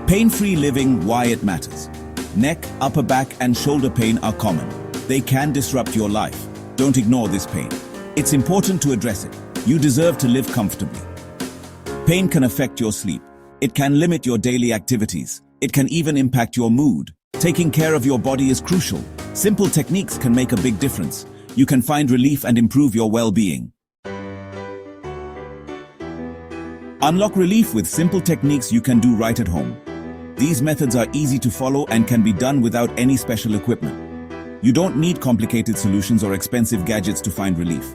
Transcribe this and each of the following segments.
Pain-free living, why it matters. Neck, upper back, and shoulder pain are common. They can disrupt your life. Don't ignore this pain. It's important to address it. You deserve to live comfortably. Pain can affect your sleep. It can limit your daily activities. It can even impact your mood. Taking care of your body is crucial. Simple techniques can make a big difference. You can find relief and improve your well-being. Unlock relief with simple techniques you can do right at home. These methods are easy to follow and can be done without any special equipment. You don't need complicated solutions or expensive gadgets to find relief.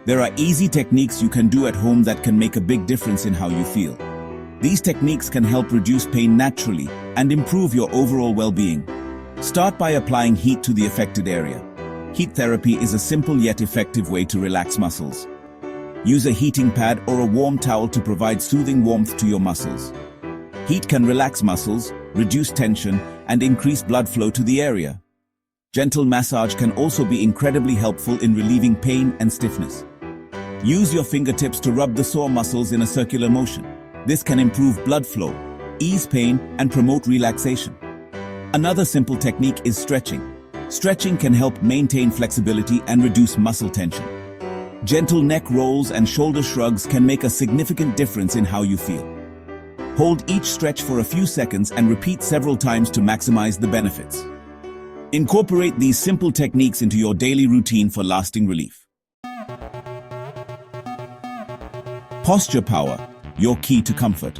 There are easy techniques you can do at home that can make a big difference in how you feel. These techniques can help reduce pain naturally and improve your overall well-being. Start by applying heat to the affected area. Heat therapy is a simple yet effective way to relax muscles. Use a heating pad or a warm towel to provide soothing warmth to your muscles. Heat can relax muscles, reduce tension, and increase blood flow to the area. Gentle massage can also be incredibly helpful in relieving pain and stiffness. Use your fingertips to rub the sore muscles in a circular motion. This can improve blood flow, ease pain, and promote relaxation. Another simple technique is stretching. Stretching can help maintain flexibility and reduce muscle tension. Gentle neck rolls and shoulder shrugs can make a significant difference in how you feel. Hold each stretch for a few seconds and repeat several times to maximize the benefits. Incorporate these simple techniques into your daily routine for lasting relief. Posture power, your key to comfort.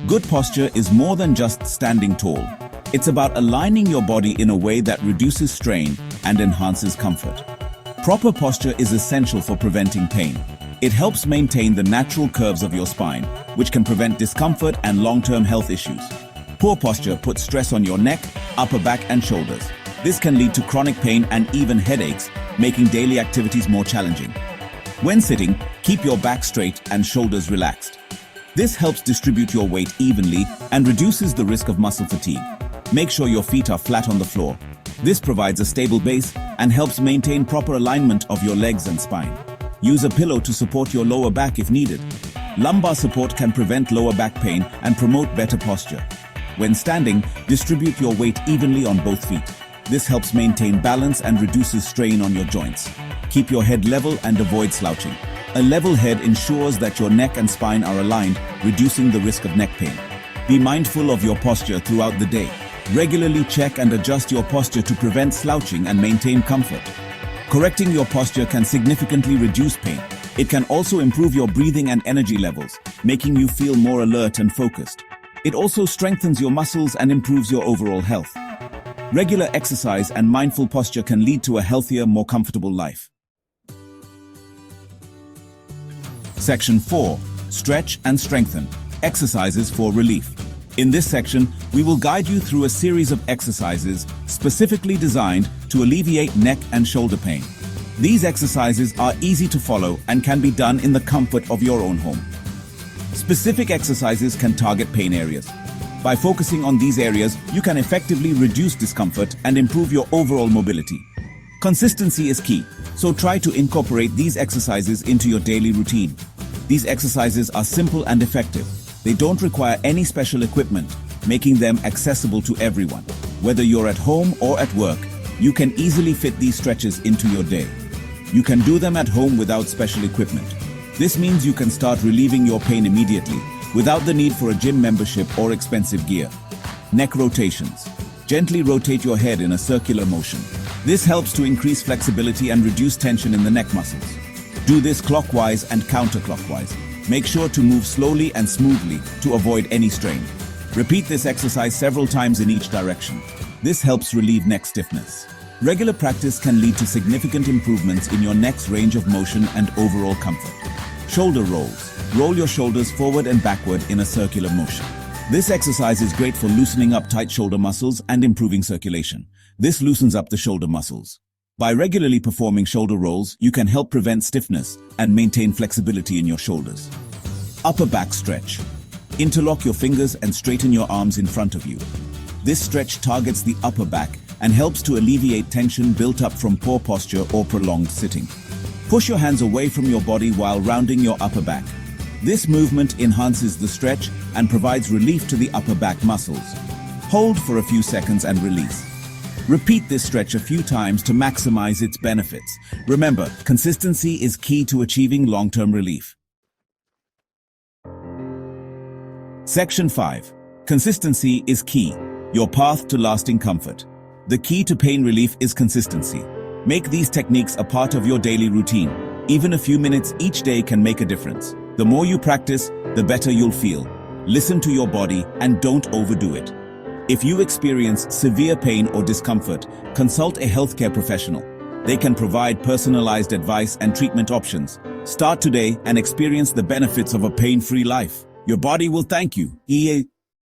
Good posture is more than just standing tall. It's about aligning your body in a way that reduces strain and enhances comfort. Proper posture is essential for preventing pain. It helps maintain the natural curves of your spine, which can prevent discomfort and long-term health issues. Poor posture puts stress on your neck, upper back, and shoulders. This can lead to chronic pain and even headaches, making daily activities more challenging. When sitting, keep your back straight and shoulders relaxed. This helps distribute your weight evenly and reduces the risk of muscle fatigue. Make sure your feet are flat on the floor. This provides a stable base and helps maintain proper alignment of your legs and spine. Use a pillow to support your lower back if needed. Lumbar support can prevent lower back pain and promote better posture. When standing, distribute your weight evenly on both feet. This helps maintain balance and reduces strain on your joints. Keep your head level and avoid slouching. A level head ensures that your neck and spine are aligned, reducing the risk of neck pain. Be mindful of your posture throughout the day. Regularly check and adjust your posture to prevent slouching and maintain comfort. Correcting your posture can significantly reduce pain. It can also improve your breathing and energy levels, making you feel more alert and focused. It also strengthens your muscles and improves your overall health. Regular exercise and mindful posture can lead to a healthier, more comfortable life. Section 4. Stretch and strengthen. Exercises for relief. In this section, we will guide you through a series of exercises specifically designed to alleviate neck and shoulder pain. These exercises are easy to follow and can be done in the comfort of your own home. Specific exercises can target pain areas. By focusing on these areas, you can effectively reduce discomfort and improve your overall mobility. Consistency is key, so try to incorporate these exercises into your daily routine. These exercises are simple and effective. They don't require any special equipment, making them accessible to everyone. Whether you're at home or at work, you can easily fit these stretches into your day. You can do them at home without special equipment. This means you can start relieving your pain immediately, without the need for a gym membership or expensive gear. Neck rotations. Gently rotate your head in a circular motion. This helps to increase flexibility and reduce tension in the neck muscles. Do this clockwise and counterclockwise. Make sure to move slowly and smoothly to avoid any strain. Repeat this exercise several times in each direction. This helps relieve neck stiffness. Regular practice can lead to significant improvements in your neck's range of motion and overall comfort. Shoulder rolls. Roll your shoulders forward and backward in a circular motion. This exercise is great for loosening up tight shoulder muscles and improving circulation. This loosens up the shoulder muscles. By regularly performing shoulder rolls, you can help prevent stiffness and maintain flexibility in your shoulders. Upper back stretch. Interlock your fingers and straighten your arms in front of you. This stretch targets the upper back and helps to alleviate tension built up from poor posture or prolonged sitting. Push your hands away from your body while rounding your upper back. This movement enhances the stretch and provides relief to the upper back muscles. Hold for a few seconds and release. Repeat this stretch a few times to maximize its benefits. Remember, consistency is key to achieving long-term relief. Section 5. Consistency is key. Your path to lasting comfort. The key to pain relief is consistency. Make these techniques a part of your daily routine. Even a few minutes each day can make a difference. The more you practice, the better you'll feel. Listen to your body and don't overdo it. If you experience severe pain or discomfort, consult a healthcare professional. They can provide personalized advice and treatment options. Start today and experience the benefits of a pain-free life. Your body will thank you.